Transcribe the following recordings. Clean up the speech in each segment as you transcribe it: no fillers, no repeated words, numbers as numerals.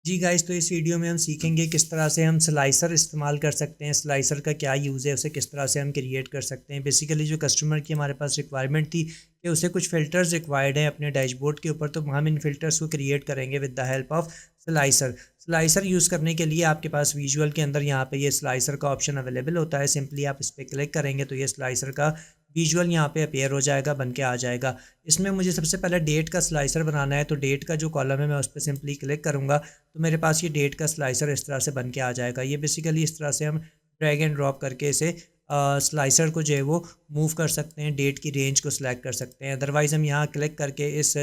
जी guys, तो इस video में हम सीखेंगे किस तरह से हम स्लाइसर इस्तेमाल कर सकते हैं। स्लाइसर का क्या यूज़ है, उसे किस तरह से हम क्रिएट कर सकते हैं। बेसिकली जो कस्टमर की हमारे पास रिक्वायरमेंट थी कि उसे कुछ फ़िल्टर्स रिक्वायर्ड हैं अपने डैशबोर्ड के ऊपर, तो हम इन फ़िल्टर्स को क्रिएट करेंगे with the help of slicer. Slicer use करने के लिए आपके पास विजुअल के अंदर यहाँ पे ये स्लाइसर का ऑप्शन अवेलेबल होता है। सिंपली आप इस पर क्लिक करेंगे तो ये स्लाइसर का विजुअल यहाँ पे अपीयर हो जाएगा, बन के आ जाएगा। इसमें मुझे सबसे पहले डेट का स्लाइसर बनाना है, तो डेट का जो कॉलम है मैं उस पर सिंपली क्लिक करूँगा तो मेरे पास ये डेट का स्लाइसर इस तरह से बन के आ जाएगा। ये बेसिकली इस तरह से हम ड्रैग एंड ड्रॉप करके इसे स्लाइसर को जो है वो मूव कर सकते हैं, डेट की रेंज को सिलेक्ट कर सकते हैं। अदरवाइज़ हम यहाँ क्लिक करके इस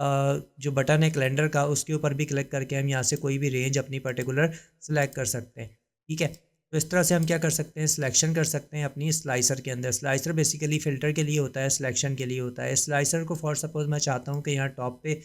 जो बटन है कैलेंडर का, उसके ऊपर भी क्लिक करके हम यहाँ से कोई भी रेंज अपनी पर्टिकुलर सेलेक्ट कर सकते हैं। ठीक है, तो इस तरह से हम क्या कर सकते हैं, सिलेक्शन कर सकते हैं अपनी स्लाइसर के अंदर। स्लाइसर बेसिकली फ़िल्टर के लिए होता है, सिलेक्शन के लिए होता है। स्लाइसर को फॉर सपोज़ मैं चाहता हूँ कि यहाँ टॉप पे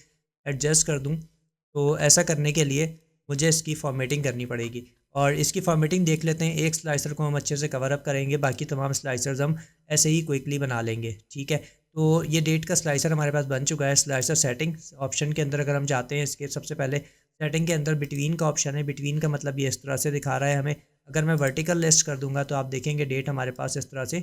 एडजस्ट कर दूँ, तो ऐसा करने के लिए मुझे इसकी फॉर्मेटिंग करनी पड़ेगी। और इसकी फॉर्मेटिंग देख लेते हैं। एक स्लाइसर को हम अच्छे से कवर अप करेंगे, बाकी तमाम स्लाइसर्स हम ऐसे ही क्विकली बना लेंगे। ठीक है, तो ये डेट का स्लाइसर हमारे पास बन चुका है। स्लाइसर सेटिंग ऑप्शन के अंदर अगर हम जाते हैं, इसके सबसे पहले सेटिंग के अंदर बिटवीन का ऑप्शन है। बिटवीन का मतलब ये इस तरह से दिखा रहा है हमें। अगर मैं वर्टिकल लिस्ट कर दूंगा तो आप देखेंगे डेट हमारे पास इस तरह से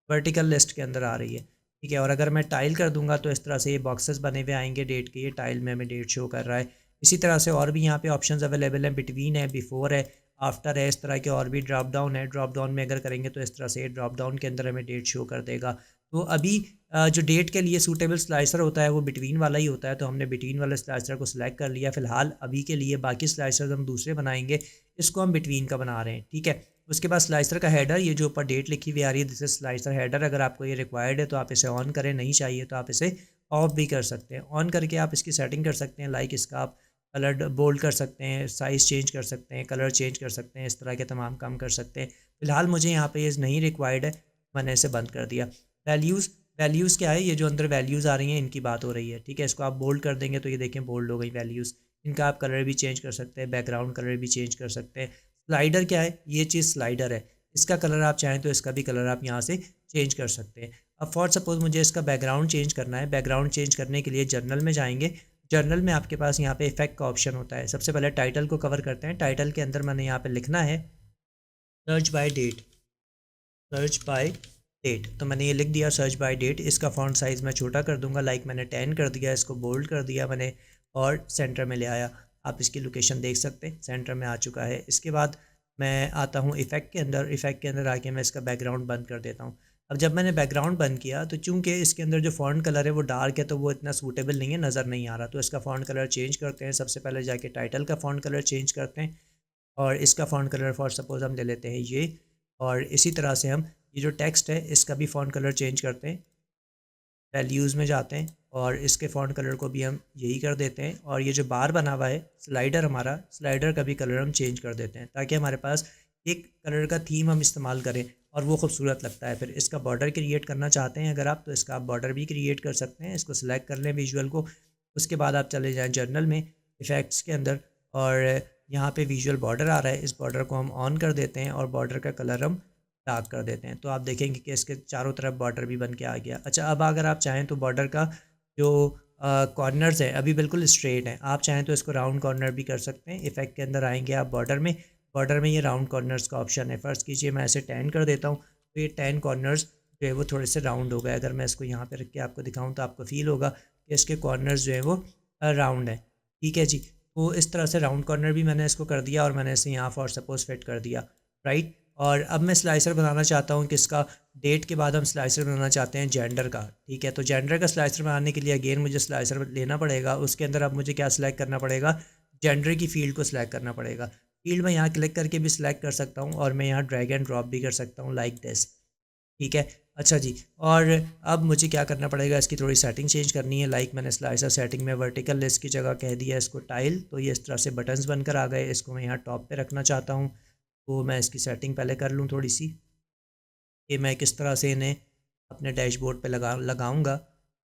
वर्टिकल लिस्ट के अंदर आ रही है। ठीक है, और अगर मैं टाइल कर दूंगा तो इस तरह से ये बॉक्सेस बने हुए आएंगे डेट के। ये टाइल में हमें डेट शो कर रहा है। इसी तरह से और भी यहाँ पे ऑप्शंस अवेलेबल हैं। बिटवीन है, बिफोर है, आफ्टर है, इस तरह के और भी ड्रॉप डाउन है। ड्रॉप डाउन में अगर करेंगे तो इस तरह से ड्रॉप डाउन के अंदर हमें डेट शो कर देगा। तो अभी जो डेट के लिए सूटेबल स्लाइसर होता है वो बिटवीन वाला ही होता है, तो हमने बिटवीन वाले स्लाइसर को सिलेक्ट कर लिया फ़िलहाल अभी के लिए। बाकी स्लाइसर हम दूसरे बनाएंगे, इसको हम बिटवीन का बना रहे हैं। ठीक है, उसके बाद स्लाइसर का हेडर, ये जो ऊपर डेट लिखी हुई आ रही है, दिस इज स्लाइसर हेडर। अगर आपको ये रिक्वायर्ड है तो आप इसे ऑन करें, नहीं चाहिए तो आप इसे ऑफ भी कर सकते हैं। ऑन करके आप इसकी सेटिंग कर सकते हैं, लाइक इसका आप कलर बोल्ड कर सकते हैं, साइज़ चेंज कर सकते हैं, कलर चेंज कर सकते हैं, इस तरह के तमाम काम कर सकते हैं। फ़िलहाल मुझे यहाँ पे ये नहीं रिक्वायर्ड है, मैंने इसे बंद कर दिया। वैल्यूज़, वैल्यूज़ क्या है, ये जो अंदर वैल्यूज़ आ रही हैं इनकी बात हो रही है। ठीक है, इसको आप बोल्ड कर देंगे तो ये देखें बोल्ड हो गई वैल्यूज़। इनका आप कलर भी चेंज कर सकते हैं, बैकग्राउंड कलर भी चेंज कर सकते हैं। स्लाइडर क्या है, ये चीज़ स्लाइडर है। इसका कलर आप चाहें तो इसका भी कलर आप यहाँ से चेंज कर सकते हैं। अब फॉर सपोज़ मुझे इसका बैकग्राउंड चेंज करना है। बैकग्राउंड चेंज करने के लिए जर्नल में जाएंगे। जर्नल में आपके पास यहाँ पे इफेक्ट का ऑप्शन होता है। सबसे पहले टाइटल को कवर करते हैं। टाइटल के अंदर मैंने यहाँ पे लिखना है search by date. Search by date, तो मैंने ये लिख दिया सर्च बाय डेट। इसका फॉन्ट साइज़ मैं छोटा कर दूंगा, लाइक मैंने 10 कर दिया। इसको बोल्ड कर दिया मैंने और सेंटर में ले आया। आप इसकी लोकेशन देख सकते हैं, सेंटर में आ चुका है। इसके बाद मैं आता हूँ इफ़ेक्ट के अंदर। इफ़ेक्ट के अंदर आके मैं इसका बैकग्राउंड बंद कर देता हूँ। अब जब मैंने बैकग्राउंड बंद किया तो चूंकि इसके अंदर जो फ़ॉन्ट कलर है वो डार्क है, तो वो इतना सूटेबल नहीं है, नज़र नहीं आ रहा। तो इसका फ़ॉन्ट कलर चेंज करते हैं। सबसे पहले जाके टाइटल का फ़ॉन्ट कलर चेंज करते हैं और इसका फ़ॉन्ट कलर फॉर सपोज़ हम ले लेते हैं ये। और इसी तरह से हम ये जो टेक्स्ट है इसका भी फ़ॉन्ट कलर चेंज करते हैं। वैल्यूज़ में जाते हैं और इसके फ़ॉन्ट कलर को भी हम यही कर देते हैं। और ये जो बार बना हुआ है स्लाइडर, हमारा स्लाइडर का भी कलर हम चेंज कर देते हैं, ताकि हमारे पास एक कलर का थीम हम इस्तेमाल करें और वो खूबसूरत लगता है। फिर इसका बॉर्डर क्रिएट करना चाहते हैं अगर आप, तो इसका आप बॉर्डर भी क्रिएट कर सकते हैं। इसको सिलेक्ट कर लें विजुअल को। उसके बाद आप चले जाएँ जर्नल में, इफ़ेक्ट्स के अंदर, और यहाँ पे विजुअल बॉर्डर आ रहा है, इस बॉर्डर को हम ऑन कर देते हैं और बॉर्डर का कलर हम डार्क कर देते हैं। तो आप देखेंगे कि इसके चारों तरफ बॉर्डर भी बन के आ गया। अच्छा, अब अगर आप चाहें तो बॉर्डर का जो कॉर्नर्स है अभी बिल्कुल स्ट्रेट हैं, आप चाहें तो इसको राउंड कॉर्नर भी कर सकते हैं। इफेक्ट के अंदर आएंगे आप बॉर्डर में, बॉर्डर में ये राउंड कॉर्नर्स का ऑप्शन है। फ़र्ज़ कीजिए मैं ऐसे 10 कर देता हूँ, तो ये 10 कॉर्नर्स जो है वो थोड़े से राउंड हो गए। अगर मैं इसको यहाँ पे रख के आपको दिखाऊँ तो आपको फील होगा कि इसके कॉर्नर्स जो है वो राउंड है। ठीक है जी, तो इस तरह से राउंड कॉर्नर भी मैंने इसको कर दिया और मैंने इसे यहाँ फॉर सपोज फिट कर दिया, राइट। और अब मैं स्लाइसर बनाना चाहता हूँ किसका, डेट के बाद हम स्लाइसर बनाना चाहते हैं जेंडर का। ठीक है, तो जेंडर का स्लाइसर बनाने के लिए अगेन मुझे स्लाइसर लेना पड़ेगा। उसके अंदर अब मुझे क्या सिलेक्ट करना पड़ेगा, जेंडर की फील्ड को सिलेक्ट करना पड़ेगा। फील्ड में यहाँ क्लिक करके भी सिलेक्ट कर सकता हूँ और मैं यहाँ ड्रैग एंड ड्रॉप भी कर सकता हूँ, लाइक दिस। ठीक है, अच्छा जी। और अब मुझे क्या करना पड़ेगा, इसकी थोड़ी सेटिंग चेंज करनी है। लाइक मैंने स्लाइसर सेटिंग में वर्टिकल लिस्ट की जगह कह दिया इसको टाइल, तो ये इस तरह से बटन्स बनकर आ गए। इसको मैं यहाँ टॉप पे रखना चाहता हूँ, तो मैं इसकी सेटिंग पहले कर लूँ थोड़ी सी, कि मैं किस तरह से इन्हें अपने डैशबोर्ड पे लगाऊंगा।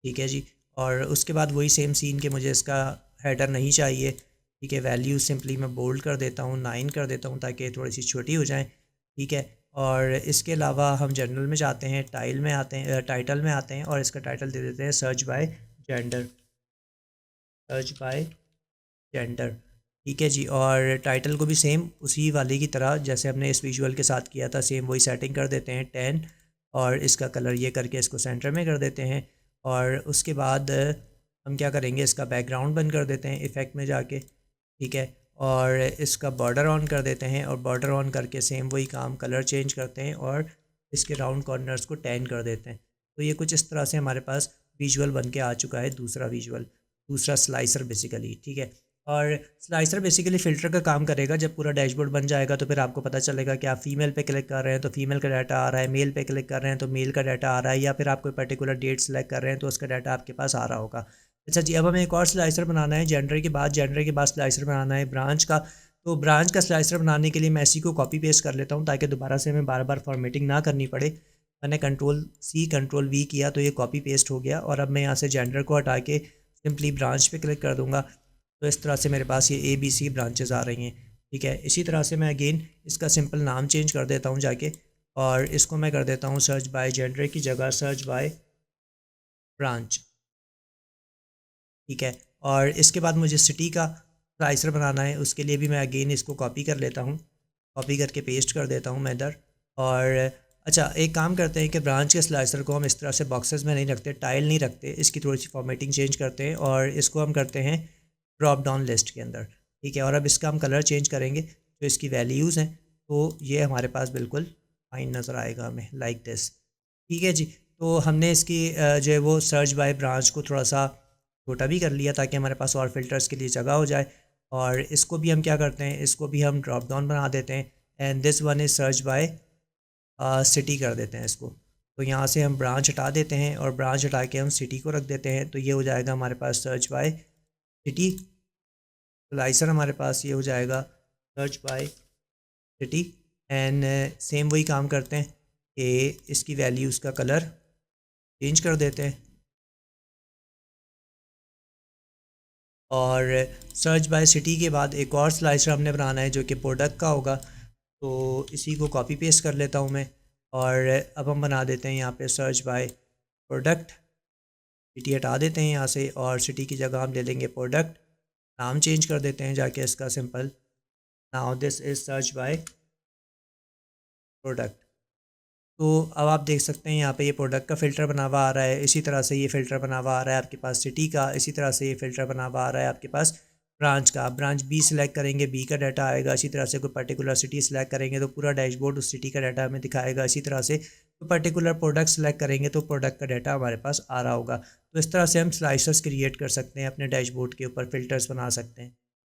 ठीक है जी, और उसके बाद वही सेम सीन कि मुझे इसका हेडर नहीं चाहिए। ठीक है, वैल्यू सिंपली मैं बोल्ड कर देता हूँ, 9 कर देता हूँ ताकि थोड़ी सी छोटी हो जाए। ठीक है, और इसके अलावा हम जर्नल में जाते हैं, टाइल में आते हैं, टाइटल में आते हैं और इसका टाइटल दे देते हैं search by gender. Search by gender, ठीक है जी। और टाइटल को भी सेम उसी वाले की तरह जैसे हमने इस विजुअल के साथ किया था, सेम वही सेटिंग कर देते हैं 10, और इसका कलर ये करके इसको सेंटर में कर देते हैं। और उसके बाद हम क्या करेंगे, इसका बैकग्राउंड बंद कर देते हैं इफ़ेक्ट में जाके, ठीक है। और इसका बॉर्डर ऑन कर देते हैं, और बॉर्डर ऑन करके सेम वही काम, कलर चेंज करते हैं और इसके राउंड कॉर्नर्स को 10 कर देते हैं। तो ये कुछ इस तरह से हमारे पास विजुअल बन के आ चुका है, दूसरा विजुअल, दूसरा स्लाइसर बेसिकली, ठीक है। और स्लाइसर बेसिकली फ़िल्टर का काम करेगा। जब पूरा डैशबोर्ड बन जाएगा तो फिर आपको पता चलेगा कि आप फीमेल पे क्लिक कर रहे हैं तो फीमेल का डाटा आ रहा है, मेल पे क्लिक कर रहे हैं तो मेल का डाटा आ रहा है, या फिर आप कोई पर्टिकुलर डेट सेलेक्ट कर रहे हैं तो उसका डाटा आपके पास आ रहा होगा। अच्छा जी, अब हमें एक और स्लाइसर बनाना है जेंडर के बाद स्लाइसर बनाना है ब्रांच का। तो ब्रांच का स्लाइसर बनाने के लिए मैं इसी को कॉपी पेस्ट कर लेता हूँ ताकि दोबारा से हमें बार बार फॉर्मेटिंग ना करनी पड़े। मैंने Ctrl+C Ctrl+V किया तो ये कॉपी पेस्ट हो गया, और अब मैं यहाँ से जेंडर को हटा के सिंपली ब्रांच पे क्लिक कर दूँगा। तो इस तरह से मेरे पास ये ABC ब्रांचेस आ रही हैं, ठीक है। इसी तरह से मैं अगेन इसका सिंपल नाम चेंज कर देता हूँ जाके, और इसको मैं कर देता हूँ सर्च बाय जेंडर की जगह सर्च बाय ब्रांच, ठीक है। और इसके बाद मुझे सिटी का स्लाइसर बनाना है, उसके लिए भी मैं अगेन इसको कॉपी कर लेता हूँ, कॉपी करके पेस्ट कर देता हूँ मैं इधर। और अच्छा, एक काम करते हैं कि ब्रांच के स्लाइसर को हम इस तरह से बॉक्सेस में नहीं रखते, टाइल नहीं रखते, इसकी थोड़ी सी फॉर्मेटिंग चेंज करते हैं और इसको हम करते हैं ड्रॉप डाउन लिस्ट के अंदर, ठीक है। और अब इसका हम कलर चेंज करेंगे, जो इसकी वैल्यूज़ हैं तो ये हमारे पास बिल्कुल फाइन नज़र आएगा हमें, लाइक दिस, ठीक है जी। तो हमने इसकी जो है वो सर्च बाय ब्रांच को थोड़ा सा छोटा भी कर लिया ताकि हमारे पास और फिल्टर्स के लिए जगह हो जाए। और इसको भी हम क्या करते हैं, इसको भी हम ड्रॉप डाउन बना देते हैं, and this one is search by city कर देते हैं इसको। तो यहाँ से हम ब्रांच हटा देते हैं और ब्रांच हटा के हम सिटी को रख देते हैं, तो ये हो जाएगा हमारे पास सर्च बाय सिटी। स्लाइसर हमारे पास ये हो जाएगा search by city. And same वही काम करते हैं कि इसकी वैल्यूज़ का कलर चेंज कर देते हैं, और सर्च बाय सिटी के बाद एक और स्लाइसर हमने बनाना है जो कि प्रोडक्ट का होगा। तो इसी को कॉपी पेस्ट कर लेता हूँ मैं, और अब हम बना देते हैं यहाँ पे सर्च बाय प्रोडक्ट। सिटी हटा देते हैं यहाँ से और सिटी की जगह हम ले लेंगे प्रोडक्ट। नाम चेंज कर देते हैं जाके इसका simple, now this is search by product. तो अब आप देख सकते हैं यहाँ पे ये प्रोडक्ट का फ़िल्टर बना हुआ आ रहा है, इसी तरह से ये फ़िल्टर बना हुआ आ रहा है आपके पास सिटी का, इसी तरह से ये फ़िल्टर बना हुआ आ रहा है आपके पास ब्रांच का। आप ब्रांच बी सिलेक्ट करेंगे, बी का डाटा आएगा। इसी तरह से कोई पर्टिकुलर सिटी सिलेक्ट करेंगे तो पूरा डैशबोर्ड उस सिटी का डाटा हमें दिखाएगा। इसी तरह से कोई पर्टिकुलर प्रोडक्ट सेलेक्ट करेंगे तो प्रोडक्ट का डाटा हमारे पास आ रहा होगा। तो इस तरह से हम स्लाइसर्स क्रिएट कर सकते हैं, अपने डैशबोर्ड के ऊपर फ़िल्टर्स बना सकते हैं।